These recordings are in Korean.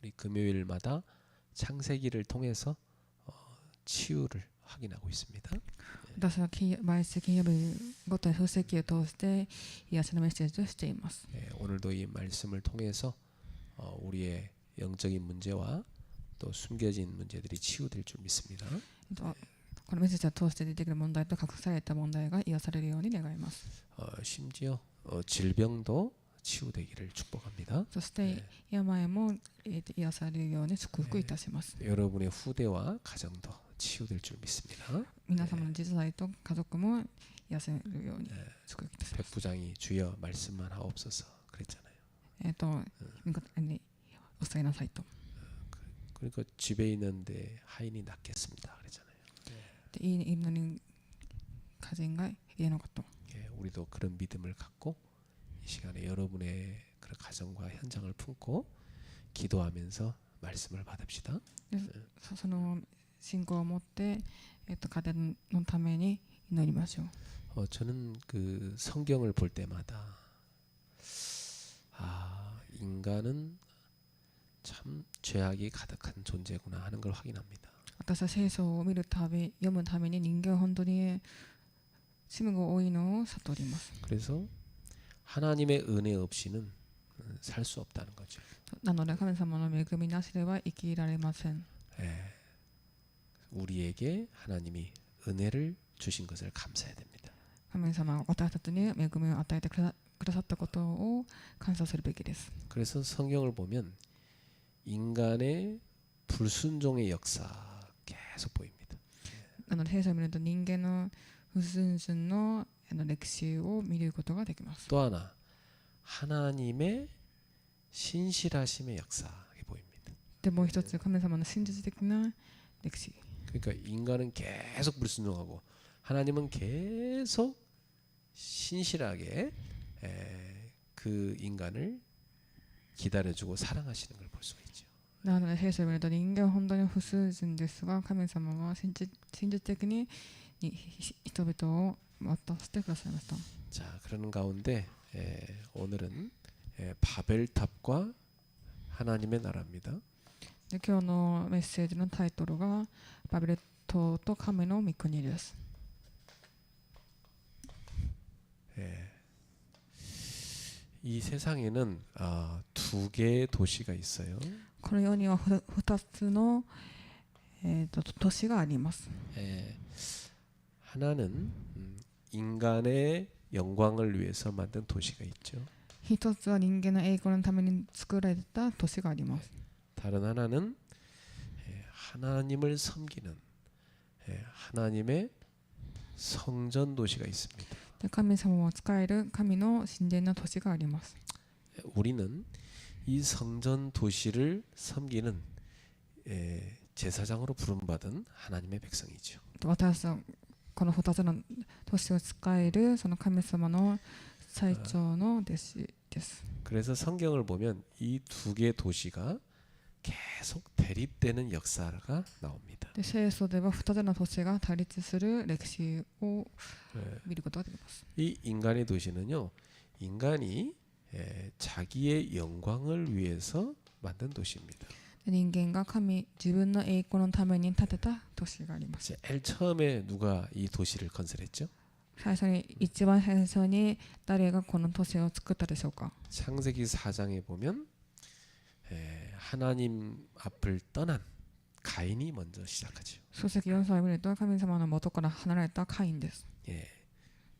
우리 금요일마다 창세기를 통해서 치유를 확인하고 있습니다. 私は毎週金曜日ごとに書籍を通して癒しのメッセージをしています。 오늘도 이 말씀을 통해서 우리의 영적인 문제와 또 숨겨진 문제들이 치유될 줄 믿습니다. このメッセージを通して出てくる問題と隠された問題が癒されるように願います。 심지어 질병도 치유되기를 축복합니다. そして病も癒されるように祝福いたします。 여러분의 후대와 가정도 치유될 줄 믿습니다. 皆様の実在と家族も癒せるように祝福いたします。 백부장이 주여 말씀만 하옵소서 그랬잖아요. お伝えなさいと。 그러니까 집에 있는데 하인이 낫겠습니다 그랬잖아요. でいいのに家人が家のこと。 우리도 그런 믿음을 갖고 이 시간에 여러분의 그런 가정과 현장을 품고 기도하면서 말씀을 받읍시다. その信仰を持って家庭のために祈りましょう。 저는 그 성경을 볼 때마다 인간은 참 죄악이 가득한 존재구나 하는 걸 확인합니다. 私は聖書を読むために人間は本当に罪が多いのを悟ります。 그래서 하나님의 은혜 없이는 살 수 없다는 거죠. なので神様の恵みなしでは生きられません。 우리에게 하나님이 은혜를 주신 것을 감사해야 됩니다. 神様が私たちに恵みを与えてくださったことを感謝するべきです。 그래서 성경을 보면 인간의 불순종의 역사 계속 보입니다. なので聖書を見ると人間の不順順の歴史を見ることができます。 또 하나 하나님의 신실하심의 역사가 보입니다. でもう一つ神様の真実的な歴史。 그러니까 인간은 계속 불순종하고 하나님은 계속 신실하게 그 인간을 기다려주고 사랑하시는 걸 볼 수가 있죠. なので聖書を見ると人間は本当に不従順ですが神様は真実的に人々を渡してくださいました。 자, 그러는 가운데 오늘은 바벨탑과 하나님의 나라입니다. で今日のメッセージのタイトルがバビル島と神の御国です。 이 세상에는 두 개의 도시가 있어요. この世には2つの、都市があります。 하나는 인간의 영광을 위해서 만든 도시가 있죠. 一つは人間の栄光のために作られた都市があります。 다른 하나는 하나님을 섬기는 하나님의 성전 도시가 있습니다. で神様を使える神の神殿の都市があります。 우리는 이 성전 도시를 섬기는 제사장으로 부름받은 하나님의 백성이죠. 私はこの2つの都市を使えるその神様の最長の弟子です。 그래서 성경을 보면 이 두 개 도시가 계속 대립되는 역사가 나옵니다. で聖書では2つの都市が対立する歴史を見ることができます。 이 인간의 도시는요, 인간이 자기의 영광을 위해서 만든 도시입니다. 人間が自分の栄光のために建てた都市があります。 제일 처음에 누가 이 도시를 건설했죠? 一番最初に誰がこの都市を作ったでしょうか。 창세기 4장에 보면 하나님 앞을 떠난 가인이 먼저 시작하죠. 書籍4章を見ると神様の元から離れたカインです。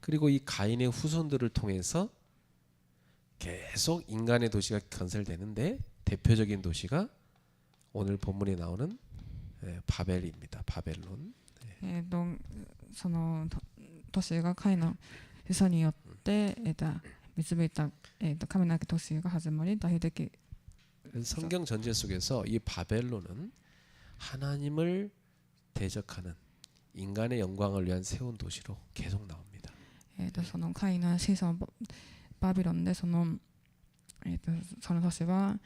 그리고 이 가인의 후손들을 통해서 계속 인간의 도시가 건설되는데 대표적인 도시가 오늘 본문에 나오는 바벨입니다. 바벨론. その都市がカインの子孫によって導いた神なき都市が始まり代表的。 성경 전체 속에서 이 바벨론은 하나님을 대적하는 인간의 영광을 위한 세운 도시로 계속 나옵니다. そのカインの子孫バビロンでその都市は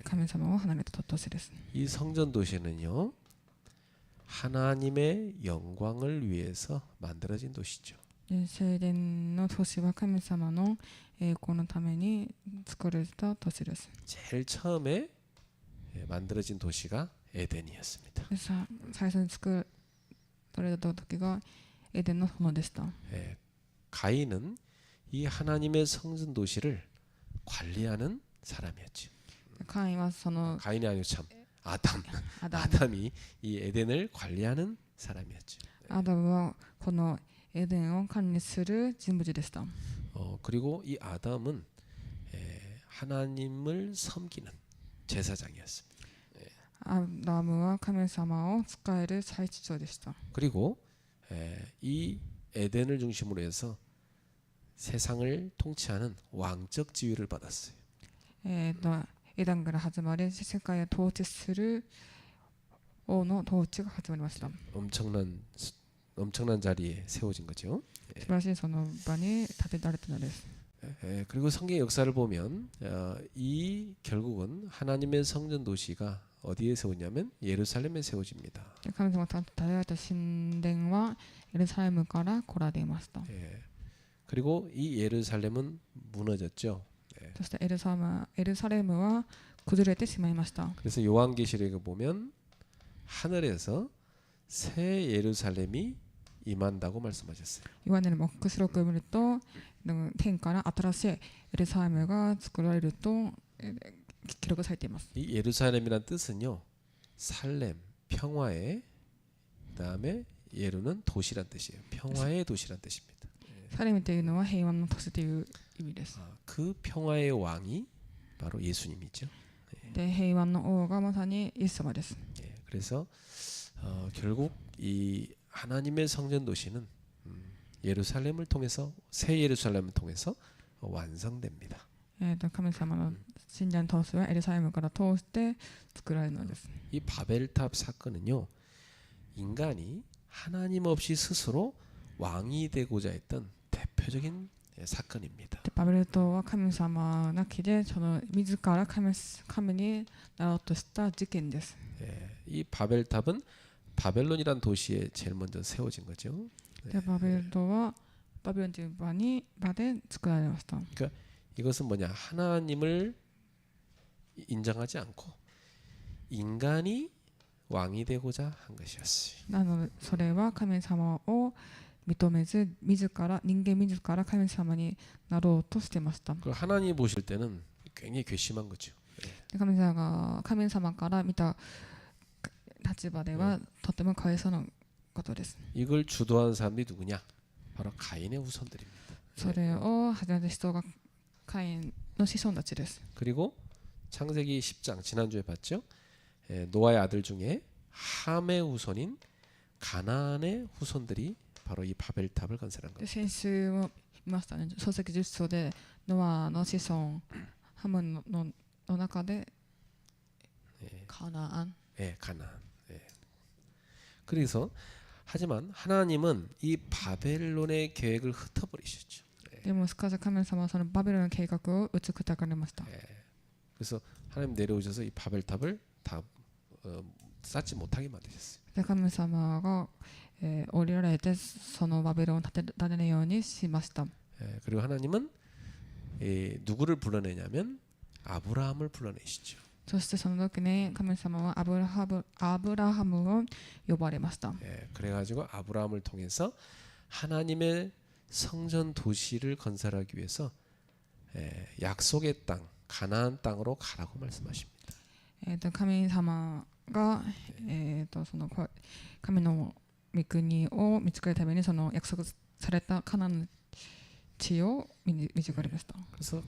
神様を離れた都市です。 이 성전 도시는요, 하나님의 영광을 위해서 만들어진 도시죠. 聖殿の都市は神様の栄光のために作られた都市です。 제일 처음에 만들어진 도시가 에덴이었습니다. で最初に作られた時がエデンの園でした。 가인은 이 하나님의 성전 도시를 관리하는 사람이었죠. カインはその 가인이 아니고 참 아담. アダム 아담이 이 에덴을 관리하는 사람이었죠. アダムはこのエデンを管理する人物でした。 그리고 이 아담은 하나님을 섬기는 제사장이었습니다. アダムは神様を仕える祭司長でした。 그리고 이 에덴을 중심으로 해서 세상을 통치하는 왕적 지위를 받았어요. エデンから始まり世界を統治する王の統治が始まりました。 엄청난 자리에 세워진 거죠. 素晴らしいその場に建てられたのです。 그리고 성경 역사를 보면 이 결국은 하나님의 성전 도시가 어디에 세우냐면 예루살렘에 세워집니다. で神様が建てられた神殿はエルサレムから来られました。 그리고 이 예루살렘은 무너졌죠. そしてエルサレムは崩れてしまいました。 그래서 요한계시록에 보면 하늘에서 새 예루살렘이 임한다고 말씀하셨어요. ヨハネの黙示録を見ると天から新しいエルサレムが作られると記録されています。 이 예루살렘이란 뜻은요, 살렘, 평화의, 그다음에 예루는 도시란 뜻이에요. 평화의 도시란 뜻입니다. サレムというのは平和の都市という意味です。 그 평화의 왕이 바로 예수님이죠. で平和の王がまさにイエス様です。 그래서 결국 이 하나님의 성전 도시는 예루살렘을 통해서 새 예루살렘을 통해서 완성됩니다. 神様の神殿の通しはエルサレムから通して作られるのです。 이 바벨탑 사건은요, 인간이 하나님 없이 스스로 왕이 되고자 했던 대표적인 사건입니다. でバベル島は神様なきでその自ら神になろうとした事件です。 이 바벨탑은 바벨론이란 도시에 제일 먼저 세워진 거죠. でバベル島はバビロンという場で作られました。 이것은 뭐냐? 하나님을 인정하지 않고 인간이 왕이 되고자 한 것이었어요. なのでそれは神様を認めず人間自ら神様になろうとしていました。 그 하나님 보실 때는 굉장히 괘씸한 거죠. で神様から見た立場ではとてもかわいそうなことです。 이걸 주도한 사람들이 누구냐? 바로 가인의 후손들입니다. それを始めた人がカインの子孫たちです。 그리고 창세기 10장 지난주에 봤죠? 노아의 아들 중에 함의 후손인 가나안의 후손들이 바로 이 바벨탑을 건설한 で 겁니다. 先週も見ましたね。創世記10章でノアの子孫ハムの中でカナアン 가나안. 그래서 하지만 하나님은 이 바벨론의 계획을 흩어버리셨죠. でもしかし神様はそのバビロンの計画を打ち砕かれました。 그래서 하나님 내려오셔서 이 바벨탑을 다 쌓지 못하게 만드셨어요. で神様が、降りられてそのバビロンを建てられるようにしました。 그리고 하나님은 누구를 불러내냐면 아브라함을 불러내시죠. そしてその時に神様はアブラハムを呼ばれました。 그래가지고 아브라함을 통해서 하나님의 성전 도시를 건설하기 위해서 약속의 땅 가나안 땅으로 가라고 말씀하십니다. 神様が、その神の御国を見つけるためにその約束されたカナンの地を導かれました。 그래서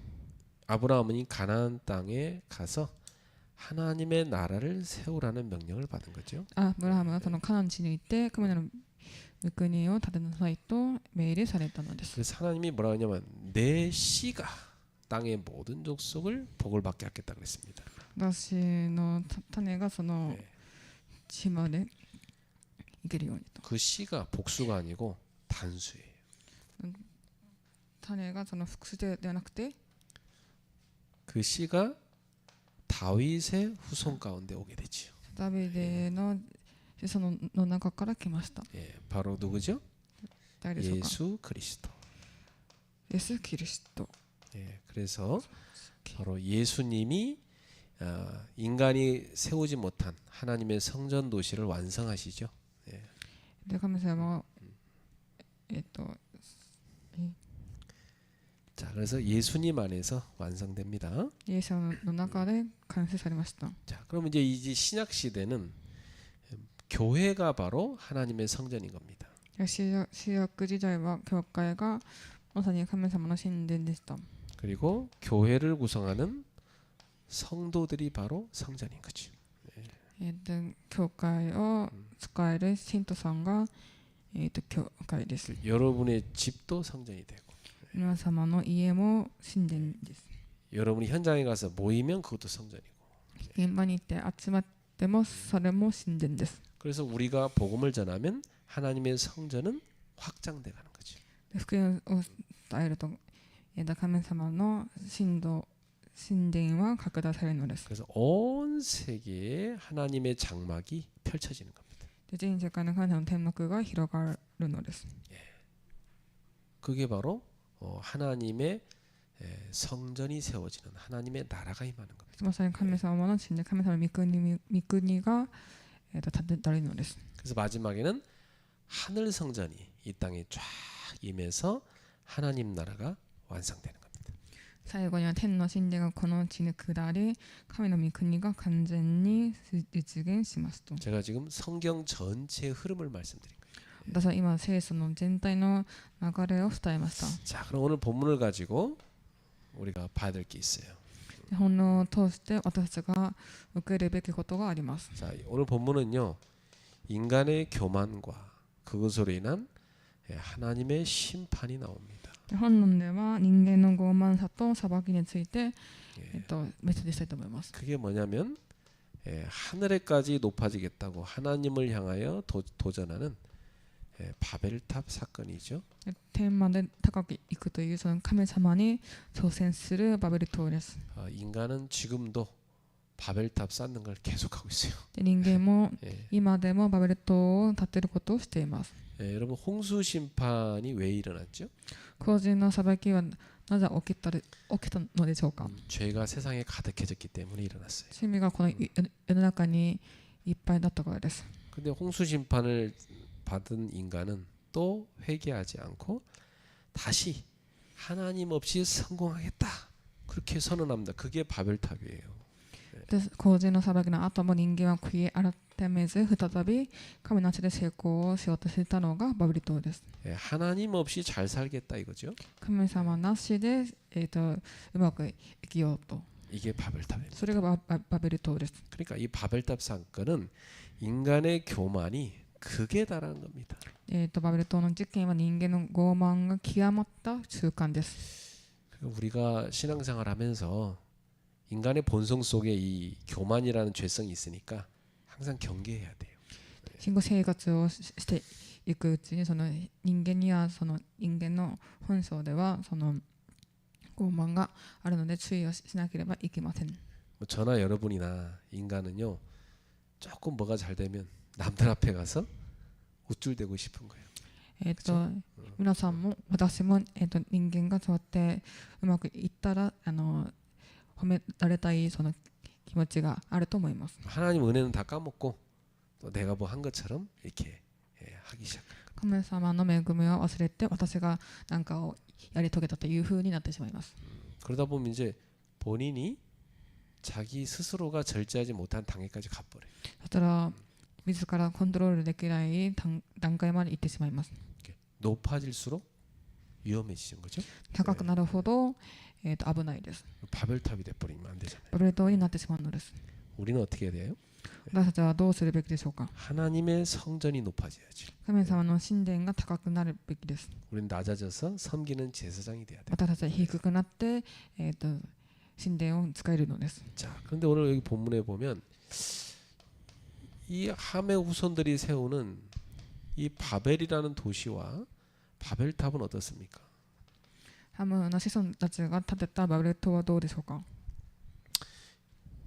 아브라함은 이 가나안 땅에 가서 하나님의 나라를 세우라는 명령을 받은 거죠. アブラハムはそのカナン地に行って神の御国を建てなさいと命令されたのです。 그래서 하나님이 뭐라고 하냐면 내 씨가 땅의 모든 족속을 복을 받게 하겠다 그랬습니다. 私の種がその地まで行けるようにと。 그 씨가 복수가 아니고 단수예요. 種がその複数ではなくて 그 씨가 다윗의 후손 가운데 오게 되지요. ダビデの子孫の中から来ました。 바로 누구죠? 誰でしょうか。 예수 그리스도. イエス・キリスト。 그래서 바로 예수님이 인간이 세우지 못한 하나님의 성전 도시를 완성하시죠. 예. で神様はえっと 자, 그래서 예수님 안에서 완성됩니다. イエス様の中で完成されました。 자, 그럼 이제 신약 시대는 교회가 바로 하나님의 성전인 겁니다. 新約時代は教会がまさに神様の神殿でした。 그리고 교회를 구성하는 성도들이 바로 성전인 거죠. 教会を使える信徒さんが教会です。 여러분의 집도 성전이 되고 皆様の家も神殿です。 여러분이 현장에 가서 모이면 그것도 성전이고 現場に行って集まってもそれも神殿です。 그래서 우리가 복음을 전하면 하나님의 성전은 확장돼 가는 거죠. で福音を伝えると神様の神殿は拡大されるのです。 그래서 온 세계에 하나님의 장막이 펼쳐지는 겁니다. で全世界の神様の天幕が広がるのです。 그게 바로 하나님의 성전이 세워지는 하나님의 나라가 임하는 겁니다. まさに神様の神殿、神様の御国が建てられるのです。 그래서 마지막에는 하늘 성전이 이 땅에 쫙 임해서 하나님 나라가 완성되는 겁니다. 最後には天の神殿がこの地に下り、神の御国が完全に実現しますと。 제가 지금 성경 전체의 흐름을 말씀드린 거예요. 私は今聖書の全体の流れを伝えました。 자, 그럼 오늘 본문을 가지고 우리가 봐야 될 게 있어요. 本能を通して私たちが受けるべきことがあります。 자, 오늘 본문은요. 인간의 교만과 그것으로 인한 하나님의 심판이 나옵니다. 本論では人間の傲慢さと裁きについて、メッセージしたいと思います。 그게 뭐냐면 하늘에까지 높아지겠다고 하나님을 향하여 도전하는 바벨탑 사건이죠. 天まで高く行くというその神様に挑戦するバベル島です。 인간은 지금도 바벨탑 쌓는 걸 계속하고 있어요. で人間も今でもバベル島を建てることをしています。 여러분 홍수 심판이 왜 일어났죠? 洪水の裁きはなぜ起きたのでしょうか。 죄가 세상에 가득해졌기 때문에 일어났어요. 罪がこの世の中にいっぱいだったからです。 근데 홍수 심판을 받은 인간은 또 회개하지 않고 다시 하나님 없이 성공하겠다 그렇게 선언합니다. 그게 바벨탑이에요. で洪水の裁きの後も人間は悔い改めず再び神の足で成功をしようとしていたのがバベル島です。 하나님 없이 잘 살겠다 이거죠. 神様なしで、うまく生きようと。 이게 바벨탑입니다. それがバベル島です。 그러니까 이 바벨탑 사건은 인간의 교만이 극에 달하는 겁니다. バベル島の事件は人間の傲慢が極まった習慣です。 우리가 신앙생활하면서 인간의 본성 속에 이 교만이라는 죄성이 있으니까 항상 경계해야 돼요. 信仰生活をしていくうちにその人間にはその人間の本性ではその傲慢があるので注意をしなければいけません。 저나 여러분이나 인간은요 조금 뭐가 잘 되면 남들 앞에 가서 우쭐대고 싶은 거예요. 皆さんも私も、人間がそうやってうまくいったら褒められたいその気持ちがあると思います。 하나님 은혜는 다 까먹고 또 내가 뭐 한 것처럼 이렇게 하기 시작해요. 神様の恵みを忘れて私が何かをやり遂げたというふうになってしまいます。 그러다 보면 이제 본인이 자기 스스로가 절제하지 못한 단계까지 가버려요. そしたら自らコントロールできない段階まで行ってしまいます。 높아질수록 위험해지는 거죠. 高くなるほど、危ないです。 바벨탑이 돼버리면 안 되잖아요. バベル島になってしまうのです。 우리는 어떻게 해야 돼요? 私たちはどうするべきでしょうか。 하나님의 성전이 높아져야지. 神様の神殿が高くなるべきです。 우리는 낮아져서 섬기는 제사장이 돼야 돼. 私たちは低くなって、神殿を使えるのです。 자, 그런데 오늘 여기 본문에 보면 이 함의 후손들이 세우는 이 바벨이라는 도시와 바벨탑은 어떻습니까? ハムの子孫たちが建てたバベル島はどうでしょうか。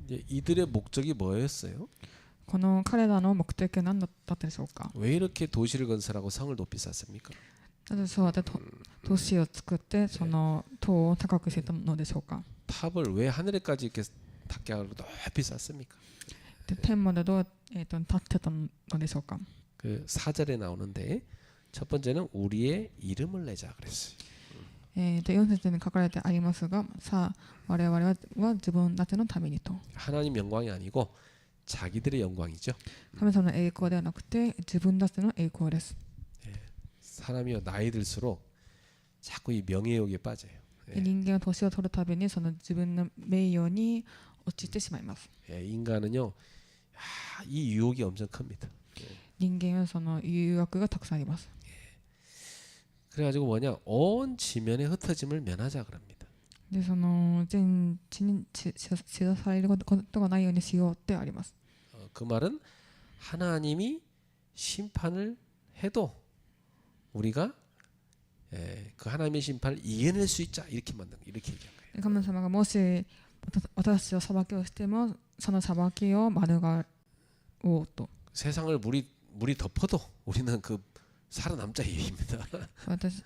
이제 이들의 목적이 뭐였어요? この彼らの目的は何だったでしょうか。 왜 이렇게 도시를 건설하고 성을 높이 쌓습니까? なぜそうやって都市を作ってその塔を高くしてたのでしょうか。 탑을 왜 하늘에까지 이렇게 탑격을 높이 쌓습니까? で天までどう立ってたのでしょうか。 그 4절에 나오는데 첫 번째는 우리의 이름을 내자 그랬어요. 4節に書かれてありますが、さあ我々は自分たちのためにと。 하나님 영광이 아니고 자기들의 영광이죠. 神様の栄光ではなくて自分たちの栄光です。 사람이 나이 들수록 자꾸 이 명예욕에 빠져요. 人間は年を取るたびにその自分の名誉に陥ってしまいます。 인간은요, 이 유혹이 엄청 큽니다. 人間はその誘惑がたくさんあります。 그래가지고 뭐냐, 온 지면의 흩어짐을 면하자 그럽니다. でその全地に知らされることがないようにしようってあります。 그 말은 하나님이 심판을 해도 우리가 그 하나님의 심판을 이겨낼 수 있자 이렇게 만든 이렇게 얘기한 거예요. 神様がもし私たちを裁きをしてもその裁きを免れおうと。 세상을 물이 덮어도 우리는 그 살아남자 이 얘기입니다.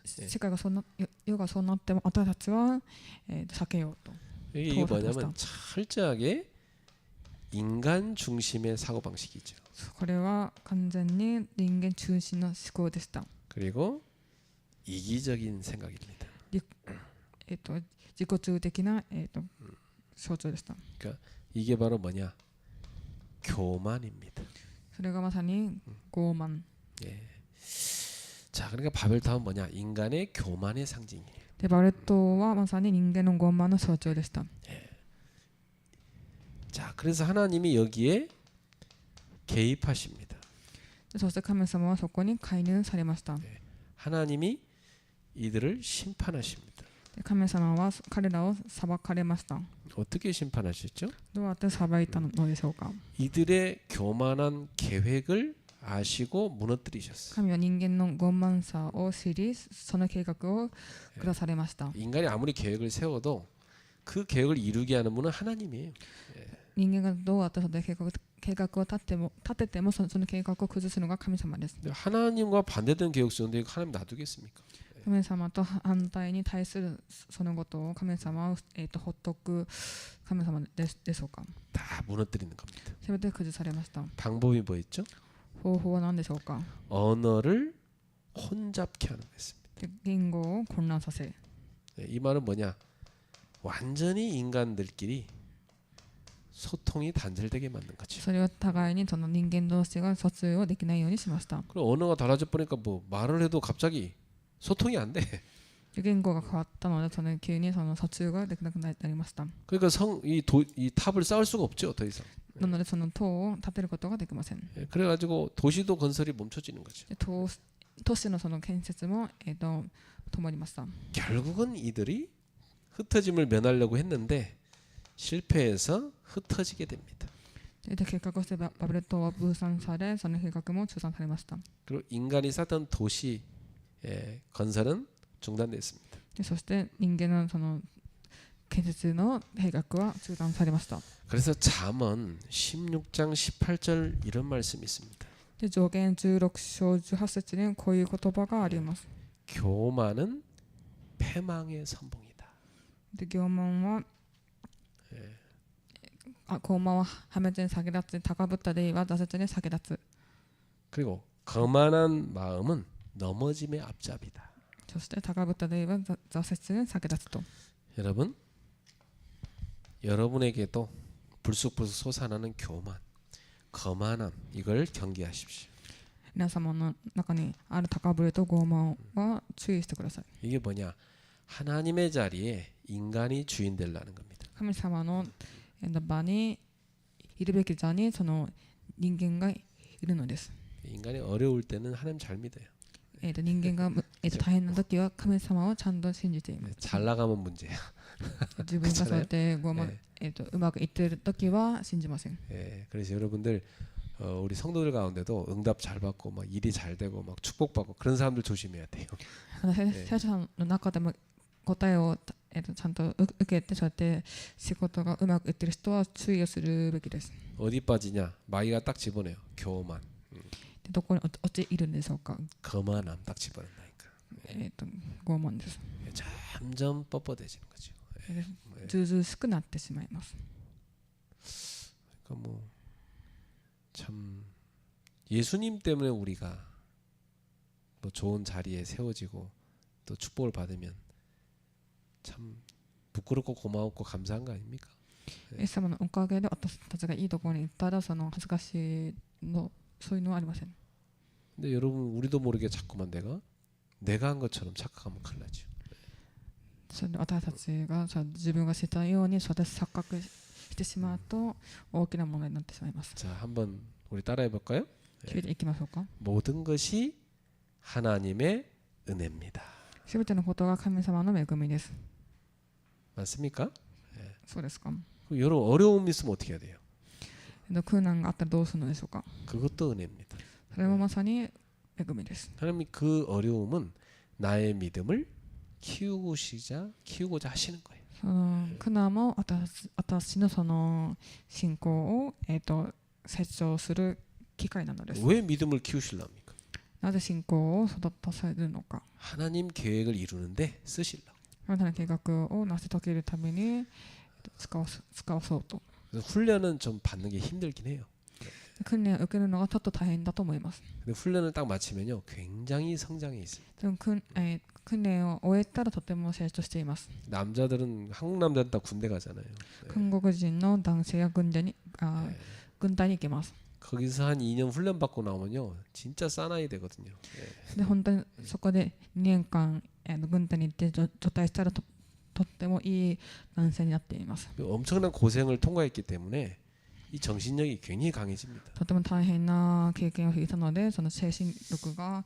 世界がそうな世がそうなっても私たちは避けようと。 이게 뭐냐면 철저하게 인간 중심의 사고 방식이죠. これは完全に人間中心の思考でした。 그리고 이기적인 생각입니다. 自己中的な象徴でした。 그러니까 이게 바로 뭐냐? 교만입니다. それがまさに傲慢。 예. 자, 그러니까 바벨탑은 뭐냐? 인간의 교만의 상징이에요. でバレットはまさに人間の傲慢の象徴でした。 자, 그래서 하나님이 여기에 개입하십니다. そして神様はそこに介入されました。 하나님이 이들을 심판하십니다. で神様は彼らを裁かれました。 어떻게 심판하셨죠? どうやって裁いたのでしょうか。 이들의 교만한 계획을 아시고 무너뜨리셨어요. 神は人間の傲慢さを知り、その計画を下されました。 인간이 아무리 계획을 세워도 그 계획을 이루게 하는 분은 하나님이에요. 人間がどうやってその計画を立ててもその計画を崩すのが神様です。 하나님과 반대되는 계획 쓰는데 하나님 놔두겠습니까? 神様と反対に対するそのことを神様はほっとく神様でしょうか。 다 무너뜨리는 겁니다. それで崩されました。 방법이 뭐였죠? 方法は何でしょうか。 언어를 혼잡케 하는 거였습니다. 言語を混乱させ。 이 말은 뭐냐? 완전히 인간들끼리 소통이 단절되게 만든 거죠. それは互いにその人間同士が疎通をできないようにしました。 그리고 언어가 달라져 보니까 뭐 말을 해도 갑자기 소통이 안 돼. 言語が変わったのでその急にその疎通ができなくなりました。 그러니까 이 탑을 쌓을 수가 없죠, 더 이상. なのでその塔を建てることができません。 그래가지고 도시도 건설이 멈춰지는 거죠. で都市のその建設も止まりました。 결국은 이들이 흩어짐을 면하려고 했는데 실패해서 흩어지게 됩니다. で計画をしてバベル島は分散され、その計画も中断されました。 그리고 인간이 쌓던 도시 건설은 중단됐습니다. でそして人間のその建設の計画は中断されました。 그래서 잠언 16장 18절 이런 말씀이 있습니다. で上限16章18節にこういう言葉があります。 교만은 패망의 선봉이다. で傲慢は傲慢は破滅に先立つ、高ぶった霊は挫折に先立つ。 그리고 거만한 마음은 넘어짐의 앞잡이다. そして高ぶった霊は挫折に先立つと。 여러분, 여러분에게도 불쑥불쑥 솟아나는 교만, 거만함 이걸 경계하십시오. 皆様の中にある高ぶりと傲慢は注意してください。 이게 뭐냐? 하나님의 자리에 인간이 주인 되려는 겁니다. 神様の場にいるべき座にその人間がいるのです。 인간이 어려울 때는 하나님 잘 믿어요. 人間が大変な時は神様をちゃんと信じています。 잘 나가면 문제야. 自分がそうやってうまくいっている時は信じません。 그래서 여러분들 우리 성도들 가운데도 응답 잘 받고 막 일이 잘 되고 막 축복받고 그런 사람들 조심해야 돼요. 聖書さんの中でも答えをちゃんと受けてそうやって仕事がうまくいってる人は注意をするべきです。 어디 빠지냐? 마이가 딱 집어내요. 교만. でどこに落ちいるんでしょうか。 거만함 딱 집어낸다니까. 傲慢です。 점점 뻣뻣해지는 거죠. ずうずうしくなってしまいます。참 예수님 때문에 우리가 또 좋은 자리에 세워지고 또 축복을 받으면 참 부끄럽고 고마웠고 감사한 거 아닙니까? イエス様のおかげで私たちがいいところに行ったらその恥ずかしいのそういうのはありません。 근데 여러분 우리도 모르게 자꾸만 내가 한 것처럼 착각하면 큰일 나죠. それで私たちがそう自分がしたようにそうやって錯覚してしまうと大きな問題になってしまいます。 자, 한번 우리 따라해 볼까요? 聞いていきましょうか。 모든 것이 하나님의 은혜입니다. すべてのことが神様の恵みです。 맞습니까? そうですか。 그럼 여러분 어려움이 있으면 어떻게 해야 돼요? 苦難があったらどうするのでしょうか。 그것도 은혜입니다. それもまさに恵みです。 하나님이 그 어려움은 나의 믿음을 키우고자 하시는 거예요. その苦難も私のその信仰を成長する機会なのです。 왜 믿음을 키우실랍니까? なぜ信仰を育たせるのか。 하나님 계획을 이루는데 쓰실라고. あなたの計画を成し遂げるために使わそうと。 그래서 훈련은 좀 받는 게 힘들긴 해요. 訓練を受けるのがちょっと大変だと思います。 근데 훈련을 딱 마치면요, 굉장히 성장해 있어요. でも訓練を終えたらとても成長しています。 남자들은 한국 남자들은 다 군대 가잖아요. 韓国人の男性が軍隊に行きます。 거기서 한 2년 훈련 받고 나오면요, 진짜 사나이 되거든요. で本当にそこで2年間軍隊に行って除隊したらとってもいい男性になっています。 엄청난 고생을 통과했기 때문에 이 정신력이 굉장히 강해집니다. とても大変な経験を経たのでその精神力が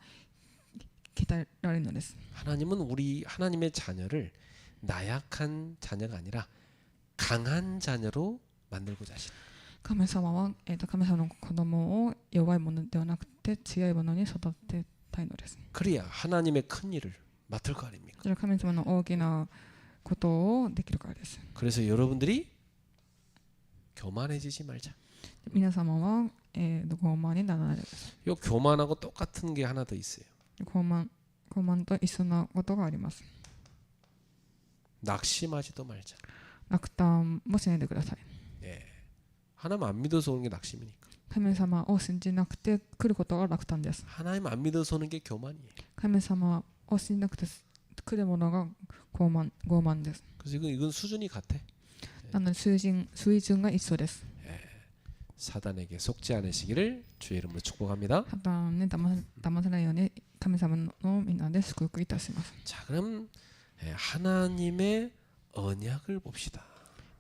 鍛えられるのです。 하나님은 우리 하나님의 자녀를 나약한 자녀가 아니라 강한 자녀로 만들고자 하시는. 神様は、神様の子供を弱いものではなくて強いものに育てたいのです。 그래야 하나님의 큰 일을 맡을 거 아닙니까? それは神様の大きなことをできるからです。 그래서 여러분들이 교만해지지 말자. 皆様は、傲慢にならないでください。 요 교만하고 똑같은 게 하나 더 있어요. 傲慢と一緒なことがあります。 낙심하지도 말자. 落胆もしないでください。 예. 하나님 안 믿어서 오는 게 낙심이니까. 神様を信じなくて来ることが落胆です。 하나님 안 믿어서 오는 게 교만이에요. 神様を信じなくて来るものが傲慢です。 그래서 이건 수준이 같아. なので水準が一緒です。 사단에게 속지 않으시기를 주의 이름으로 축복합니다. 破綻に騙さないように神様のみんなで祝福いたします。 자, 그럼 하나님의 언약을 봅시다.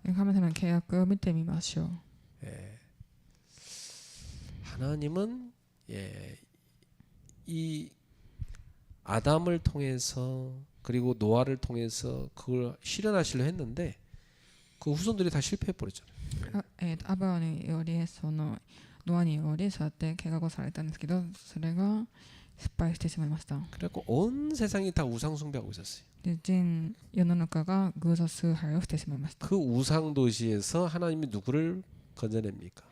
神様の契約を見てみましょう。 하나님은 이 아담을 통해서 그리고 노아를 통해서 그걸 실현하시려 했는데 그 후손들이 다 실패해 버렸잖아요. アブラによりそのノアによりそうやって計画をされたんですけどそれが失敗してしまいました。 그래갖고 온 세상이 다 우상 숭배하고 있었어요. で全世の中が偶像崇拝をしてしまいました。 그 우상 도시에서 하나님이 누구를 건져냅니까?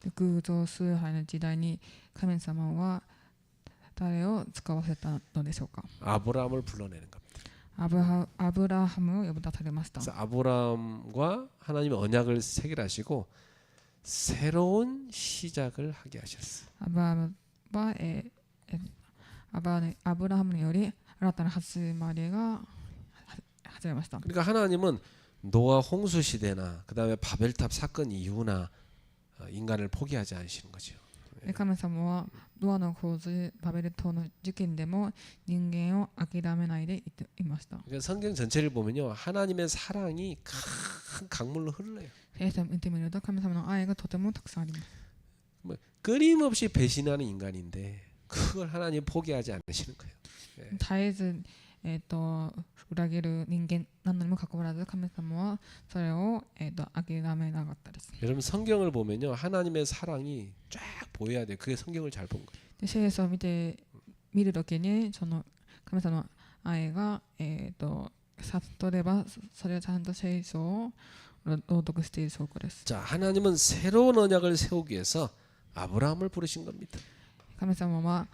で偶像崇拝の時代に神様は誰を使わせたのでしょうか。 아브라함을 불러내는 겁니다. アブラハムを呼び出されました。 그래서 아브라함과 하나님의 언약을 체결하시고 새로운 시작을 하게 하셨어요. アブラハムにより新たな始まりが始めました。 그러니까 하나님은 노아 홍수 시대나 그다음에 바벨탑 사건 이후나 인간을 포기하지 않으시는 거죠. 神様はノアの洪水バベル島の事件でも人間を諦めないでいました。 그러니까 성경 전체를 보면요 하나님의 사랑이 큰 강물로 흘러요. 聖書を見てみると神様の愛がとてもたくさんあります。 뭐 끊임없이 배신하는 인간인데 그걸 하나님 포기하지 않으시는 거예요. 絶えず、裏切る人間なのにもかかわらず神様はそれを、諦めなかったです。 여러분 성경을 보면요 하나님의 사랑이 쫙 보여야 돼요. 그게 성경을 잘 본 거예요. で聖書を見るときにその神様の愛が、悟ればそれをちゃんと聖書を朗読している証拠です。 자 하나님은 새로운 언약을 세우기 위해서 아브라함을 부르신 겁니다. 神様は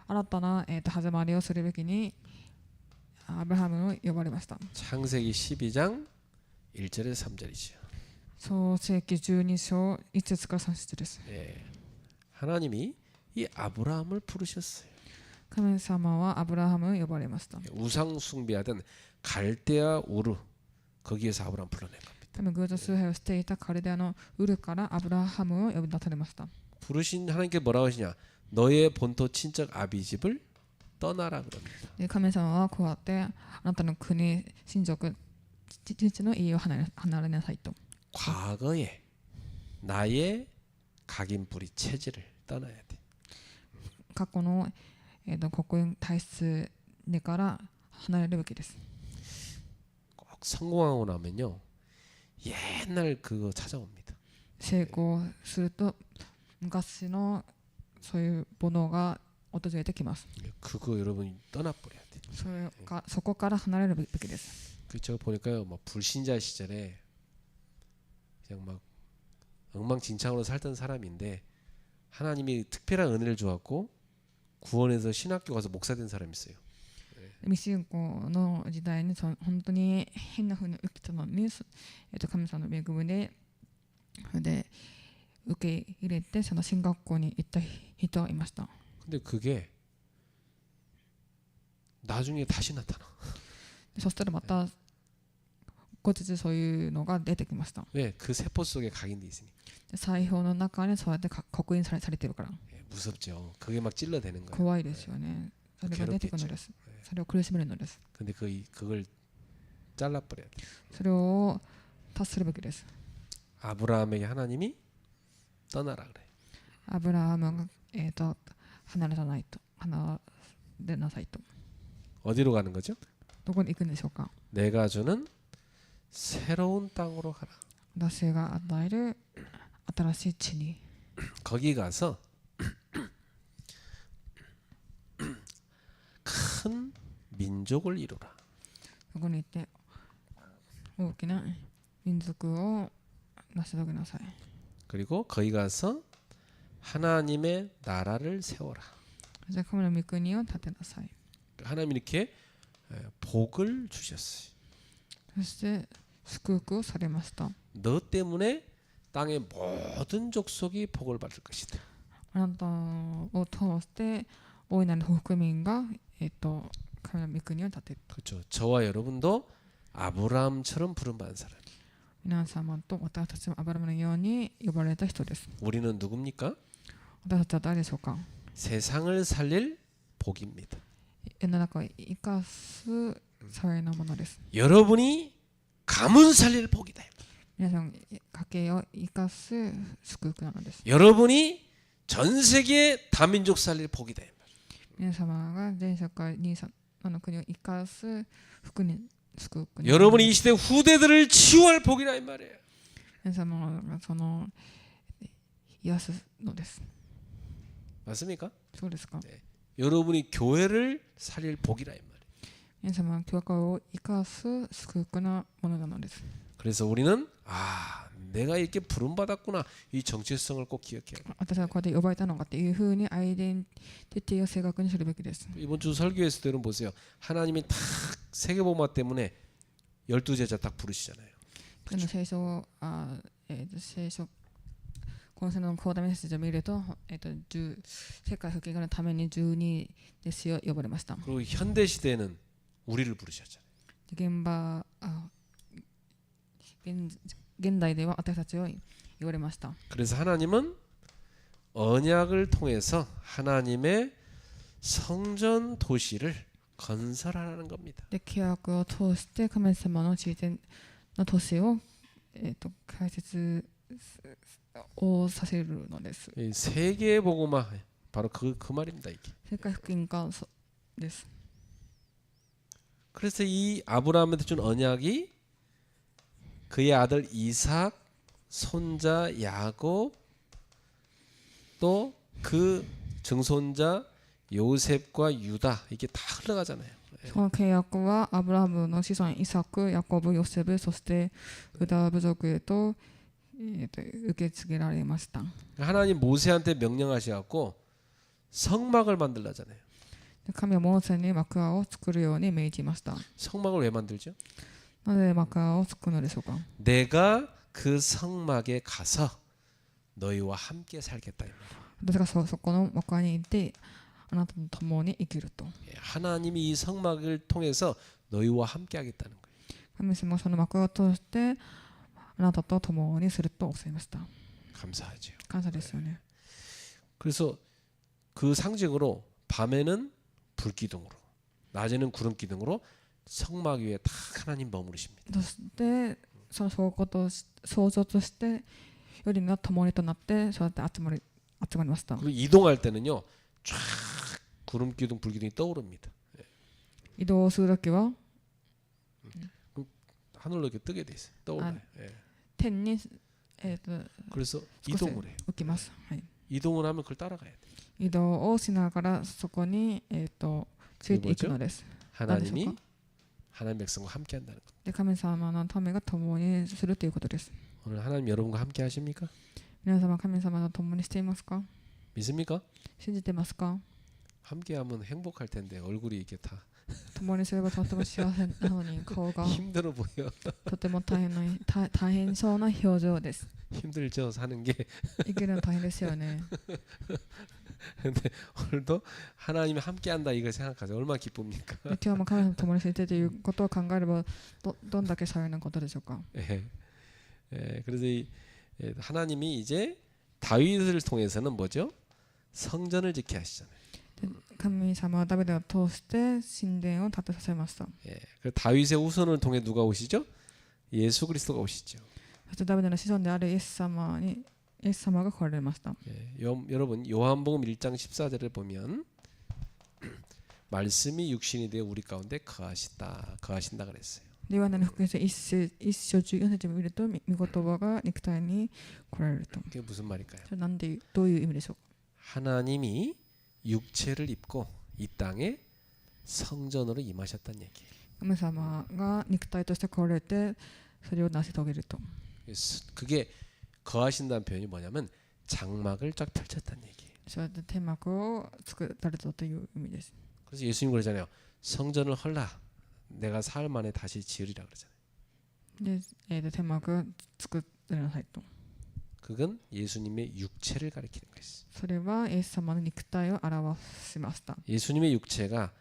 新たな、始まりをするべきにアブラハムを呼ばれました。 창세기 12장 1절에서 3절이죠. 創世記12章1節から3節です。 예. 하나님이 이 아브라함을 부르셨어요. 神様はアブラハムを呼ばれました。 우상 숭배하던 갈대아 우르 거기에서 아브라함 불러낸 겁니다. 神偶像崇拝をしていたカルデアのウルからアブラハムを呼び出されました。 부르신 하나님께 뭐라고 하시냐? 너의 본토 친척 아비 집을 떠나라 그럽니다. で神様はこうやってあなたの国親族父の家を離れなさいと。 과거에 나의 각인 뿌리 체질을 떠나야 돼. 過去の刻印体質根から離れるべきです。 꼭 성공하고 나면요 옛날 그거 찾아옵니다. 成功すると昔のそういうものが訪れてきます。 그거 여러분이 떠나버려야 돼. そこから離れるべきです。 저 보니까요 뭐 불신자 시절에 그냥 막 엉망진창으로 살던 사람인데 하나님이 특별한 은혜를 주었고 구원해서 신학교 가서 목사 된 사람이 있어요. 未信仰の時代に本当に変な風に受けたのに、神様の恵みで受け入れてその進学校に行った人がいました。 근데 그게 나중에 다시 나타나. そしたらまた後日そういうのが出てきました。 왜? 그 세포 속에 각인돼 있으니. 財宝の中にそうやって刻印されているから。 무섭죠. 그게 막 찔러대는 거예요. 怖いですよね。それが出てくるのです。それを苦しめるのです。 근데 그걸 잘라버려야 돼. それを達するべきです。 아브라함에게 하나님이 떠나라 그래. アブラハムが離れなさいと。 어디로 가는 거죠? どこに行くんでしょうか。 내가 주는 새로운 땅으로 가라. 私が与える新しい地に。 거기 가서 큰 민족을 이루라. そこに行って大きな民族を成し遂げなさい。 그리고 거기 가서 하나님의 나라를 세워라. じゃあ神の御国を建てなさい。 하나님이 이렇게 복을 주셨어요. そして祝福をされました。 너 때문에 땅의 모든 족속이 복을 받을 것이다. あなたを通して大いなる福民が神の御国を建てる。 그렇죠. 저와 여러분도 아브라함처럼 부름받은 사람. 皆様と私たちもアブラハムのように呼ばれた人です。 우리는 누굽니까? 私たちは誰でしょうか。 세상을 살릴 복입니다. 世の中を生かす幸いなものです。 여러분이 가문 살릴 복이다. 皆さん家計を生かす祝福なのです。 여러분이 전 세계 다민족 살릴 복이다. 皆様が全世界にの国を生かす福に祝福に。 여러분이 이 시대 후대들을 치유할 복이라 이 말이에요. 皆様がその癒すのです。 맞습니까? そうですか。 여러분이 교회를 살릴 복이라 이 말이에요. 皆様が教会を生かす祝福なものなのです。 그래서 우리는 내가 이렇게 부름받았구나. 이 정체성을 꼭 기억해야 돼요. 私はこうやって呼ばれたのかっていうふうにアイデンティティを正確にするべきです。 이번 주 설교에서도 여러분 보세요. 하나님이 딱 세계복음화 때문에 12제자 딱 부르시잖아요. 聖書今週の講談メッセージを見ると、世界復帰のために12弟子を呼ばれました。 그리고 현대 시대에는 우리를 부르셨잖아요. 現代では私たちを言われました。 그래서 하나님은 언약을 통해서 하나님의 성전 도시를 건설하라는 겁니다. で契約を通して神様の地点の都市を、開設をさせるのです。 이 세계 복음화 바로 그 말입니다. 이게. 世界福音化です。 그래서 이 아브라함한테 준 언약이 그의 아들 이삭, 손자 야곱, 또 그 증손자 요셉과 유다 이게 다 흘러가잖아요. その契約はアブラハムの子孫イサク、ヤコブ、ヨセブ、そしてユダ部族へと、受け継げられました。 하나님 모세한테 명령하셔갖고 성막을 만들라잖아요. 神はモーセに幕屋を作るように命じました。 성막을 왜 만들죠? なぜ幕屋を作るのでしょうか。 내가 그 성막에 가서 너희와 함께 살겠다 이 말이에요. 私がそこの中にいてあなたと共に生きると 예, 하나님이 이 성막을 통해서 너희와 함께 하겠다는 거예요. 神様はその幕を通してあなたと共にするとおっしゃいました 감사하죠. 感謝ですよね 그래서 그 상징으로 밤에는 불기둥으로 낮에는 구름기둥으로 성막 위에 딱 하나님 머무르십니다. そしてその想像として夜の灯りとなってそうやって集まりました 그리고 이동할 때는요 쫙 구름기둥 불기둥이 떠오릅니다. 移動するときは 하늘로 이렇게 뜨게 돼 있어요. 떠올라요. 예. 天に、그래서 少し 이동을 해요. 浮きます、はい、 이동을 하면 그걸 따라가야 돼. 移動をしながらそこに、ついていくのです 하나님이 하나님 백성과 함께 한다는 거. で神様の民が共にするということです 오늘 하나님 여러분과 함께 하십니까? 皆様神様と共にしていますか 믿습니까? 信じてますか 함께하면 행복할 텐데 얼굴이 이게 다 共にすればとても幸せなのに顔が 힘들어 보여. とても大変そうな表情です 힘들죠 사는 게. 生きるの大変ですよね 근데 오늘도 하나님이 함께한다 이걸 생각하세요. 얼마나 기쁩니까? 今日も神様と共にしていてということを考えればどんだけ幸いなことでしょうか 예. 그래서 하나님이 이제 다윗을 통해서는 뭐죠? 성전을 지켜 하시잖아요. 神様はダビデを通して神殿を建てさせました 예. 그 다윗의 후손을 통해 누가 오시죠? 예수 그리스도가 오시죠. そしてダビデの子孫であるイエス様が来られました 예. 여러분 요한복음 1장 14절을 보면 말씀이 육신이 되어 우리 가운데 거하신다 그랬어요. ヨハネの福音書1章14節を見ると御言葉が肉体に来られると 그게 무슨 말일까요? それどういう意味でしょうか 하나님이 육체를 입고 이 땅에 성전으로 임하셨다는 얘기예요. 神様が肉体として来られてそれを成し遂げると 그게 거하신다는 표현이 뭐냐면 장막을 쫙 펼쳤다는 얘기예요. そうやって天幕を作られたという意味です 그래서 예수님 그러잖아요. 성전을 헐라. 내가 사흘 만에 다시 지으리라 그러잖아요. で、天幕を作りなさいと 그건 예수님의 육체를 가리키는 것이죠. それはイエス様の肉体を表しました 예수님의 육체가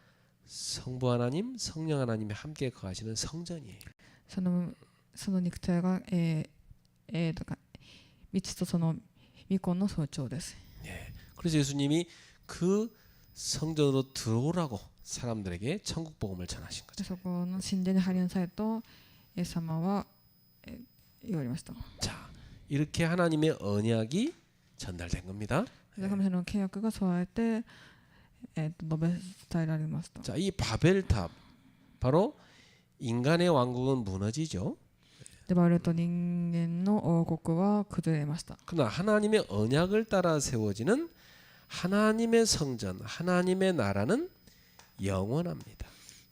성부 하나님, 성령 하나님이 함께 거하시는 성전이에요. その肉体が、とか道とその御子の象徴です 예. 그래서 예수님이 그 성전으로 들어오라고 사람들에게 천국 복음을 전하신 で 거죠. そこの神殿に入りなさいとイエス様は、言われました 자, 이렇게 하나님의 언약이 전달된 겁니다. で神様の契約がそうやって、述べ伝えられました 자, 이 바벨탑 바로 인간의 왕국은 무너지죠. でバベルと人間の王国は崩れました 그러나 하나님의 언약을 따라 세워지는 하나님의 성전, 하나님의 나라는 영원합니다.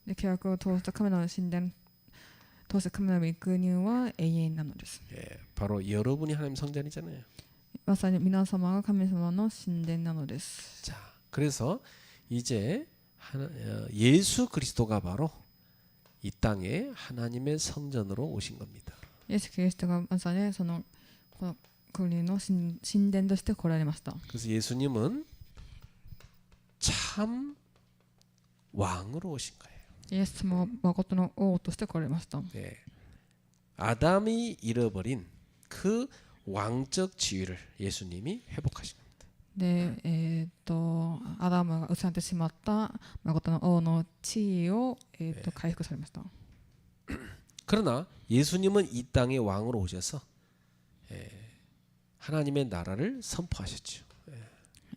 で契約を通した神の神殿通した神の御国は永遠なのです 예, 바로 여러분이 하나님 성전이잖아요. まさに皆様が神様の神殿なのです 자, 그래서 이제 예수 그리스도가 바로 이 땅에 하나님의 성전으로 오신 겁니다. イエス・キリストがまさにこの国の神殿として来られました 그래서 예수님은 참 왕으로 오신 거예요. イエス様は誠の王として来られました 네. 아담이 잃어버린 그 왕적 지위를 예수님이 회복하신 겁니다. で、アダムが失ってしまった誠の王の地位を、回復されました 그러나 예수님은 이 땅에 왕으로 오셔서 하나님의 나라를 선포하셨죠.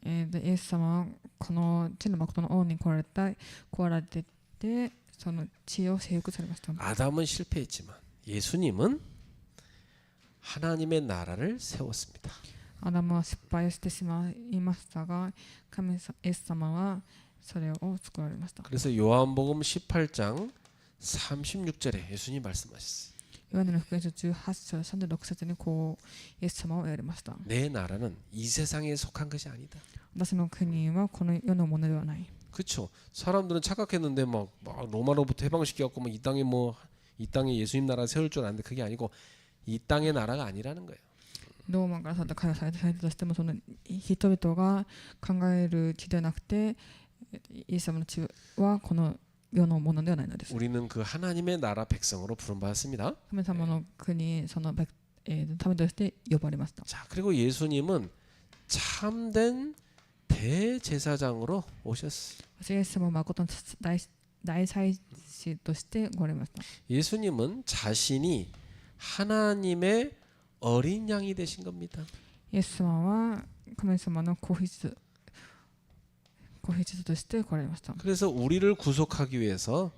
でイエス様はこの地の誠の王に来られててその地を征服されました 아담은 실패했지만 예수님은 하나님의 나라를 세웠습니다. アダムは失敗してしまいましたがイエス様はそれを作られました 그래서 요한복음 18장 36절에 예수님 말씀하셨어요. ヨハネの福音書18章36節にこうイエス様は言われました 내 나라는 이 세상에 속한 것이 아니다. 私の国はこの世のものではない 그렇죠. 사람들은 착각했는데 막 로마로부터 해방시켜갖고 이 땅에 예수님 나라 세울 줄 알았는데 그게 아니고 이 땅의 나라가 아니라는 거예요. ローマからされた解放されたとしてもその人々が考える血ではなくてイエス様の血はこの世のものではないのです。 우리는 그 하나님의 나라 백성으로 부름받았습니다. 神様の国その民として呼ばれました。 자, 그리고 예수님은 참된 대제사장으로 오셨어요. イエス様は誠の大祭司として来られました。 예수님은 자신이 하나님의 어린 양이 되신 겁니다. イエス様は神様の子羊として来られました。 그래서 우리를 구속하기 위해서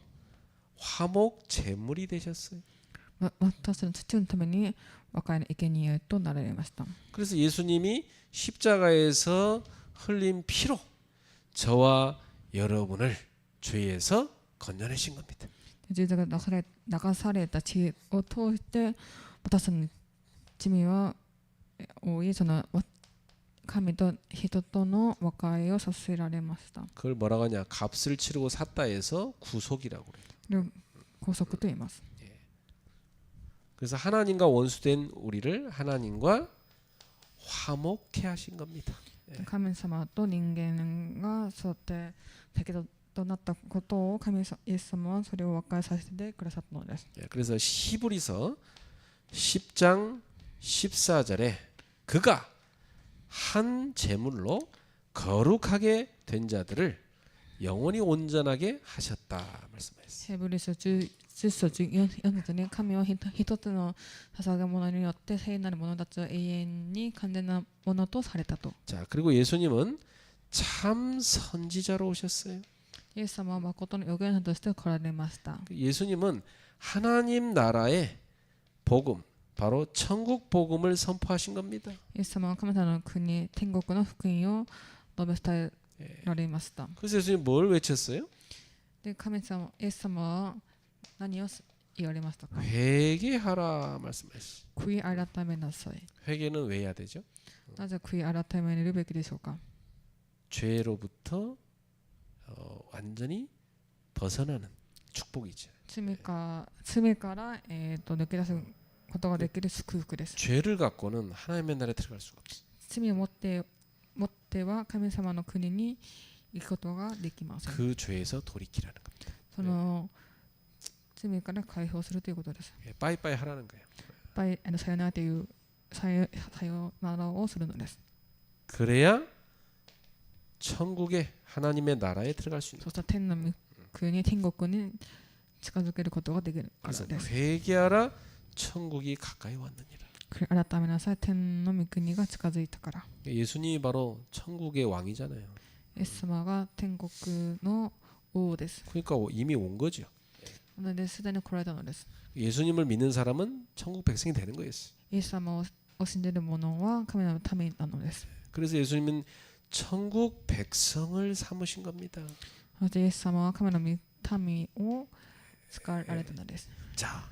화목 제물이 되셨어요. 私たちの父のために和解の生贄となられました。 그래서 예수님이 십자가에서 흘린 피로 저와 여러분을 죄에서 건져내신 겁니다. 十字架が流された血を通して私たちの罪は多いその神と人との和解をさせられました。 그걸 뭐라고 하냐? 값을 치르고 샀다 해서 구속이라고 그래요. 拘束と言います。 그래서 하나님과 원수된 우리를 하나님과 화목케 하신 겁니다. 神様と人間がそうやって敵となったことをイエス様はそれを和解させてくださったのです。 그래서 히브리서 10장 14절에 그가 한 제물로 거룩하게 된 자들을 영원히 온전하게 하셨다 말씀하셨어요. ヘブル書10章14節に神は一つの捧げ物によって聖なる者たちを永遠に完全なものとされたと。 자, 그리고 예수님은 참 선지자로 오셨어요. イエス様は誠の預言者として来られました。 예수님은 하나님 나라의 복음, 바로 천국 복음을 선포하신 겁니다. イエス様は神様の国、天国の福音を述べ伝えられました。 그래서 예수님 뭘 외쳤어요? で、イエス様は何を言われましたか？ 회개하라 말씀하셨어요. 悔い改めなさい。 회개는 왜 해야 되죠? なぜ悔い改めるべきでしょうか？ 죄로부터 완전히 벗어나는 축복이죠. 罪から抜け出すことができる祝福です。 죄를 갖고는 하나님의 나라에 들어갈 수가 없어요. 罪を持っては神様の国に行くことができません。 그 죄에서 돌이키라는 겁니다. その罪から解放するということです。 빠이빠이 하라는 거예요. さよならというさよならをするのです。 그래야 천국의 하나님의 나라에 들어갈 수 있는. そしたら天の国、天国に近づけることができるから 그래서 です。 회개하라 천국이 가까이 왔느니라. 改めなさい、天の御国が近づいたから。 예수님이 바로 천국의 왕이잖아요. イエス様が天国の王です。 그러니까 이미 온 거죠. なのですでに来られたのです。 예수님을 믿는 사람은 천국 백성이 되는 거였어요. イエス様を信じる者は神のためなのです。 그래서 예수님은 천국 백성을 삼으신 겁니다. そしてイエス様は神の民を使われたのです。 자,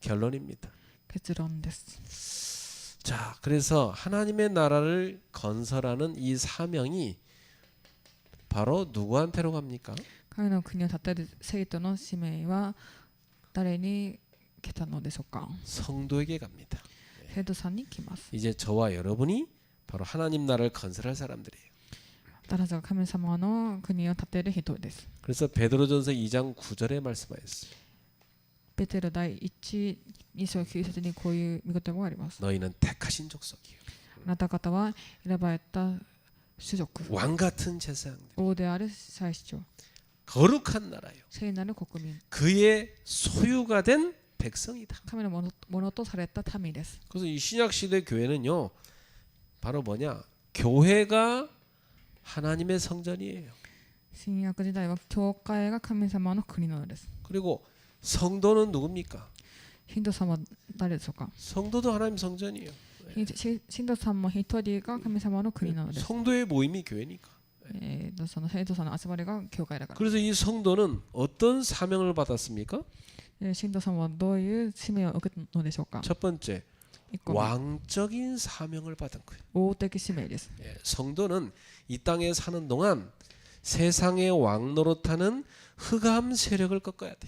결론입니다. 結論です。 자, 그래서 하나님의 나라를 건설하는 이 사명이 바로 누구한테로 갑니까? 神の国を建てる生徒の使命は誰に来たのでしょうか？ 성도에게 갑니다. 生徒さんに来ます。 이제 저와 여러분이 바로 하나님 나라를 건설할 사람들이에요. 私たちが神様の国を建てる人です。 그래서 베드로전서 2장 9절에 말씀하였어요. ペテロ第1、2章9節にこういう見言葉があります。 너희는 택하신 족속이요. あなた方は選ばれた種族、 왕 같은 제사장들, 王である祭司長、 거룩한 나라요. 聖なる国民、 그의 소유가 된 백성이다. 神のものとされた民です。 그래서 이 신약 시대 교회는요, 바로 뭐냐? 교회가 하나님의 성전이에요. 新約時代は教会が神様の国なのです。 그리고 성도는 누굽니까? 信徒さんは誰でしょうか？ 성도도 하나님 성전이에요. 信徒さんも一人が神様の国なのです。 성도의 모임이 교회니까. その生徒さんの集まりが教会だから。 그래서 이 성도는 어떤 사명을 받았습니까? 信徒さんはどういう使命を受けたのでしょうか？ 첫 번째, 1個目、 왕적인 사명을 받은 거예요. 王的使命です。 성도는 이 땅에 사는 동안 세상의 왕 노릇하는 흑암 세력을 꺾어야 돼.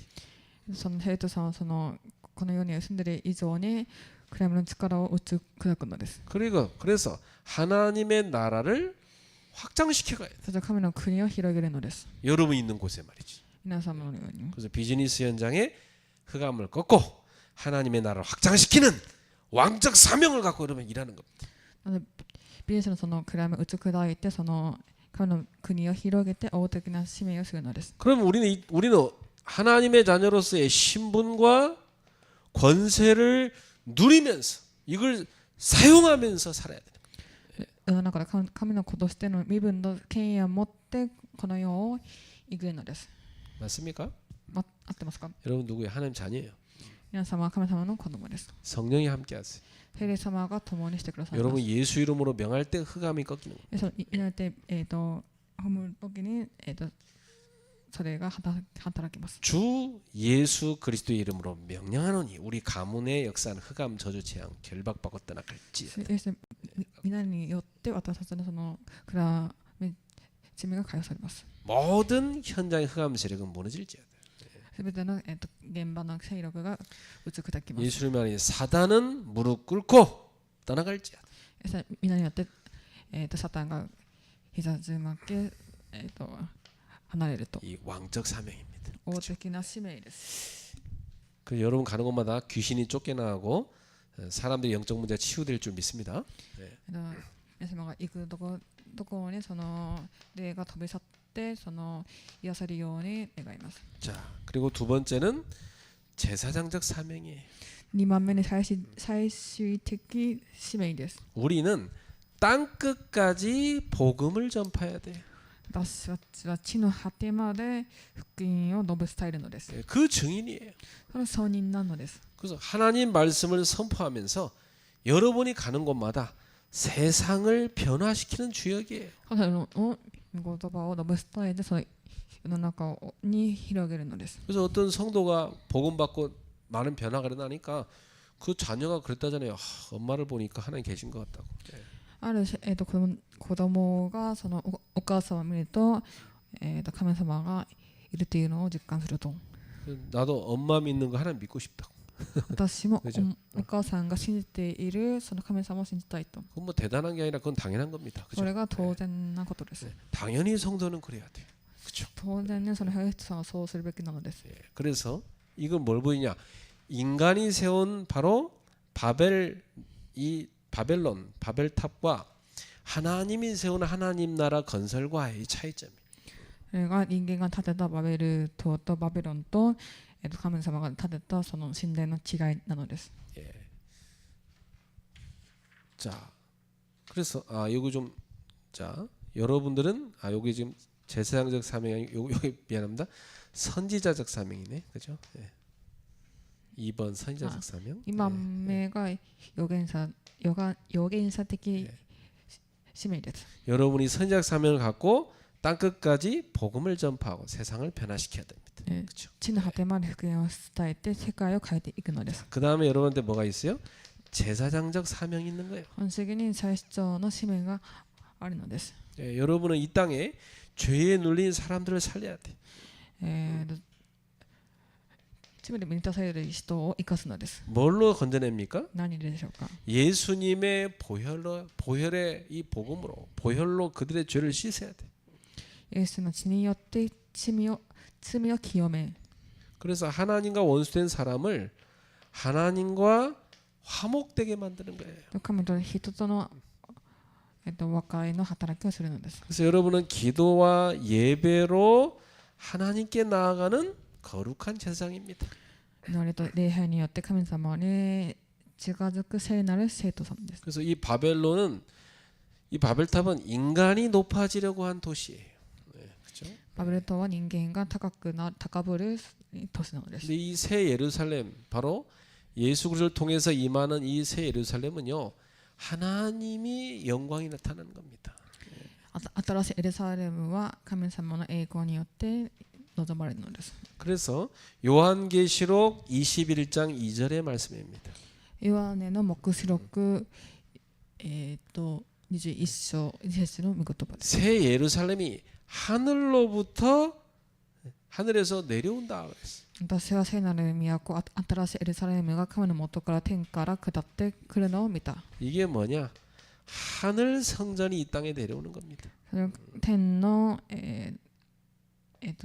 その生徒さんはこの世に住んでいる以上に暗闇の力を打ち砕くのです。 그래서 하나님의 나라를 확장시켜 가야 돼. そして神の国を広げるのです。 여러분 있는 곳에 말이지. 皆様のように 그래서 비즈니스 현장에 흑암을 꺾고 하나님의 나라를 확장시키는 왕적 사명을 갖고 여러분 일하는 겁니다. なのでビジネスのその暗闇を打ち砕いてその神の国を広げて王的な使命をするのです。 그럼 우리는 하나님의 자녀로서의 신분과 권세를 누리면서 이걸 사용하면서 살아야 돼요. 世の中で神の子としての身分と権威を持ってこの世を生きるのです。 맞습니까? 合ってますか？ 여러분 누구예요? 하나님 자녀예요. 皆様は神様の子供です。 성령이 함께하세요. 聖霊様が共にしてくださいます。 여러분 예수 이름으로 명할 때 흑암이 꺾이는 거예요. その祈って褒める時にそれが働きます。 주 예수 그리스도의 이름으로 명령하노니 우리 가문의 역사는 흑암 저주 재앙 결박받고 떠나갈지. 皆によって私たちのその暗闇罪が解放されます。 모든 현장의 흑암 세력은 무너질지어다. すべての現場の勢力が打ち砕きます。 예수님 안에 사단은 무릎 꿇고 떠나갈지어다. 皆によってサタンが膝つまけ離れると 이 왕적 사명입니다. 王的な使命です。 그 여러분 가는 곳마다 귀신이 쫓겨나고 사람들이 영적 문제 치유될 줄 믿습니다. 皆様が行くどこにその霊が飛び去ってその癒されるように願います。 자, 그리고 두 번째는 제사장적 사명이에요. 2番目に最終的使命です。 우리는 땅 끝까지 복음을 전파해야 돼요. 私たちは地の果てまで福音を述べ伝えるのです。 그 증인이에요. その証人なのです。 그래서 하나님 말씀을 선포하면서 여러분이 가는 곳마다 세상을 변화시키는 주역이에요. 神様の御言葉を述べ伝えてその世の中に広げるのです。 그래서 어떤 성도가 복음 받고 많은 변화가 일어나니까 그 자녀가 그랬다잖아요. 엄마를 보니까 하나님 계신 것 같다고. ある子供がそのお母さんを見ると神様がいるというのを実感すると。 나도 엄마 믿는 거 하나님 믿고 싶다고. 私も 그죠? お母さんが信じているその神様を信じたいと。 그건 뭐 대단한 게 아니라 그건 당연한 겁니다. そ 그죠? れが当然なことです。 당연히 성도는 그래야 돼요. 그죠? 当然にその人さんはそうするべきなのです。 그래서 이건 뭘 보이냐? 인간이 세운 바로 바벨론, 바벨탑과 하나님이 세운 하나님 나라 건설과의 차이점이. それが人間が建てたバベル島とバビロンと神様が建てたその神殿の違いなのです。 예. 자, 그래서 여기 좀 자, 여러분들은 여기 지금 제사장적 사명이 여기 미안합니다. 선지자적 사명이네, 그죠? 예. 2번 선지자적 사명. 2番目が預言者的使命です。 여러분이 선지자적 사명을 갖고 땅 끝까지 복음을 전파하고 세상을 변화시켜야 됩니다. 그렇죠? 地の果てまで福音を伝えて世界を変えていくのです。 그 다음에 여러분한테 뭐가 있어요? 제사장적 사명이 있는 거예요. 本質的に祭司長の使命があるのです。 예, 여러분은 이 땅에 죄에 눌린 사람들을 살려야 돼. 罪で満たされる人を生かすのです。 뭘로 건져냅니까? 何でしょうか。 예수님의 보혈의 이 복음으로 보혈로 그들의 죄를 씻어야 돼. イエスの血によって罪を清め。 그래서 하나님과 원수된 사람을 하나님과 화목되게 만드는 거예요. 神と人との和解の働きをするのです。 그래서 여러분은 기도와 예배로 하나님께 나아가는 거룩한 제사장입니다. 祈りと礼拝によって神様に近づく聖なる生徒さんです。 그래서 이 바벨탑은 인간이 높아지려고 한 도시예요. 네, 그렇죠? バベル島は人間が高ぶる都市なのです。 근데 이 새 예루살렘 바로 예수 그리스도를 통해서 임하는 이 새 예루살렘은요 하나님이 영광이 나타나는 겁니다. 新しいエルサレムは神様の栄光によって望まれるのです。 그래서 요한계시록 21장 2절의 말씀입니다. ヨハネの黙示録21章2節の御言葉です。 새 예루살렘이 하늘로부터 하늘에서 내려온다 그랬어요. 私は聖なる都新しいエルサレムが神の元から天から下ってくるのを見た。 이게 뭐냐? 하늘 성전이 이 땅에 내려오는 겁니다. それは天の、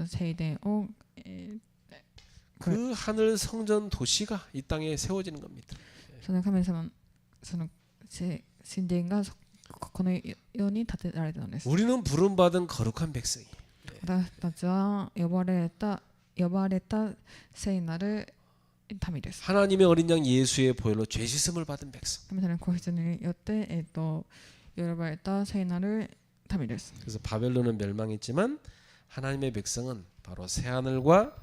聖殿を、 그 하늘 성전 도시가 이 땅에 세워지는 겁니다. その神様その神殿がこのように建てられたのです。 우리는 부름받은 거룩한 백성이. 私たちは呼ばれた聖なる民です。 하나님의 어린 양 예수의 보혈로 죄 씻음을 받은 백성. 神様の子羊によって、呼ばれた聖なる民です。 그래서 바벨론은 멸망했지만 하나님의 백성은 바로 새 하늘과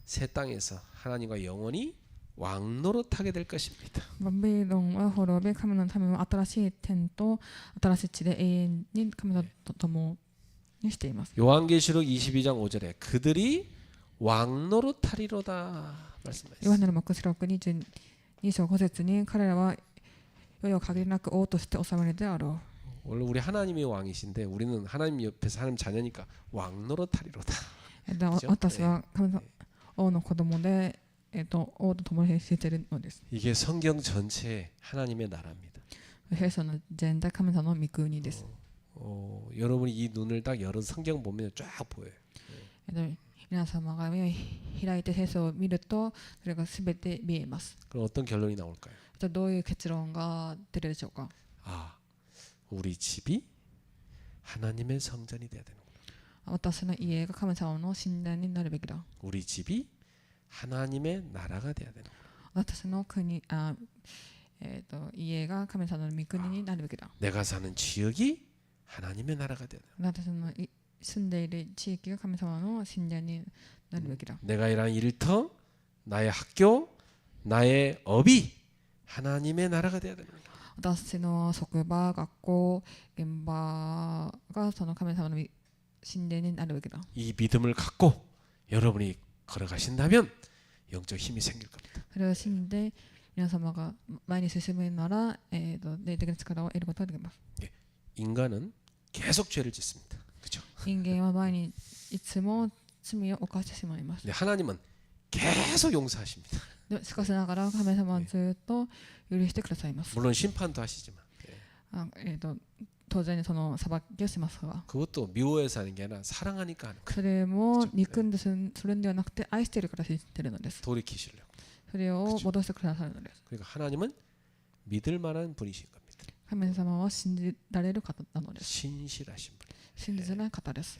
새 땅에서 하나님과 영원히 왕노릇하게 될 것입니다. バビロンは滅び、神の民は新しい天と新しい地で永遠に神と共にしています。 요한계시록 22장 5절에 그들이 왕노릇하리로다 ヨ 말씀하셨습니다. ハネの黙示録22章5節に彼らは世々限りなく王として治めるであろ 원래 우리 하나님이 왕이신데 우리는 하나님 옆에서 하나님 자녀니까 왕노릇하리로다. う。私は神の王の子供で、王と共にしているのです。 이게 성경 전체의 하나님의 나라입니다. 聖書の全体神様の御国です。 여러분이 이 눈을 딱 열어 성경 보면 쫙 보여요. 皆様が目を開いて聖書を見るとそれがすべて見えます。 그럼 어떤 결론이 나올까요? じゃあどういう結論が出るでしょうか。 아, 우리 집이 하나님의 성전이 돼야 되는구나. 私の家が神様の神殿になるべきだ。 우리 집이 하나님의 나라가 돼야 되는구나. 私の国家が神様の御国になるべきだ。 내가 사는 지역이 하나님의 나라가 돼야 돼. 私の住んでいる地域が神様の神殿になるべきだ。 내가 일하는 일터, 나의 학교, 나의 업이 하나님의 나라가 돼야 되는 거야. 私の職場、学校、現場がその神様の神殿になるべきだ。 이 믿음을 갖고 여러분이 걸어가신다면 영적 힘이 생길 겁니다. それを信じて皆様が前に進むなら、霊的な力を得ることができます。 인간은 계속 죄를 짓습니다. 그렇죠? 人間は前にいつも罪を犯してしまいます。 근데 하나님은 계속 용서하십니다. でしかしながら神様はずっと許してくださいます。 물론 심판도 하시지만 当然その裁きをしますが、 그것도 미워해서 하는 게 아니라 사랑하니까 하는 거예요. それも憎んでするんではなくて愛しているからしているのです。 돌이키시려고. それを戻してくださるのです。 그러니까 하나님은 믿을 만한 분이신 겁니다. 神様は信じられる方なのです。 신실하신 분. 信じない方です。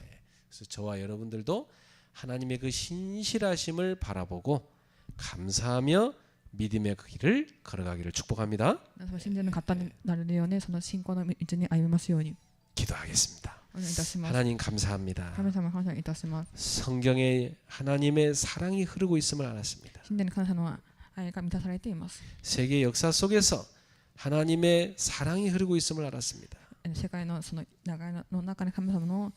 그래서 저와 여러분들도 하나님의 그 신실하심을 바라보고 감사하며 믿음의 그 길을 걸어가기를 축복합니다. 皆様信じる方になれるようにその信仰の道に歩みますように 기도하겠습니다. お願いいたします。 하나님 감사합니다. 神様感謝いたします。 성경에 하나님의 사랑이 흐르고 있음을 알았습니다. 信じる感謝の愛が満たされています。 세계 역사 속에서 하나님의 사랑이 흐르고 있음을 알았습니다. 世界のその流れの中に神様の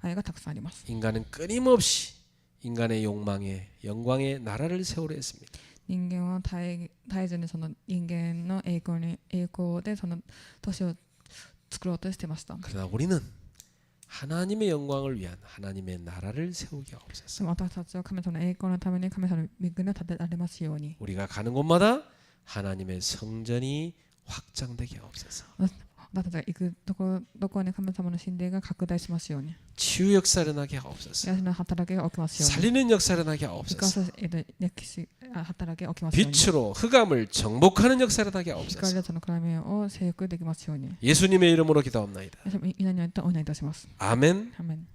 愛がたくさんあります。 인간은 끊임없이 인간의 욕망에 영광의 나라를 세우려 했습니다. 人間は絶えずにその人間の栄光でその都市を作ろうとしていました。 그러나 우리는 하나님의 영광을 위한 하나님의 나라를 세우게 で 하옵소서. も私たちは神様の栄光のために神様の御国を建てられますように。 우리가 가는 곳마다 하나님의 성전이 확장되게 하옵소서. 私たちが行くどこに神様の神殿が拡大しますように。 치유 역사 일어나게 하옵소서. 癒しの働きが起きますように。 살리는 역사 일어나게 生か 하옵소서. す歴史働きが起きますように。 빛으로 흑암을 정복하는 역사 일어나게 光 하옵소서. でその暗闇を征服できますように。 예수님의 이름으로 기도합나이다. 皆によってお願いいたします。 아멘. アーメン。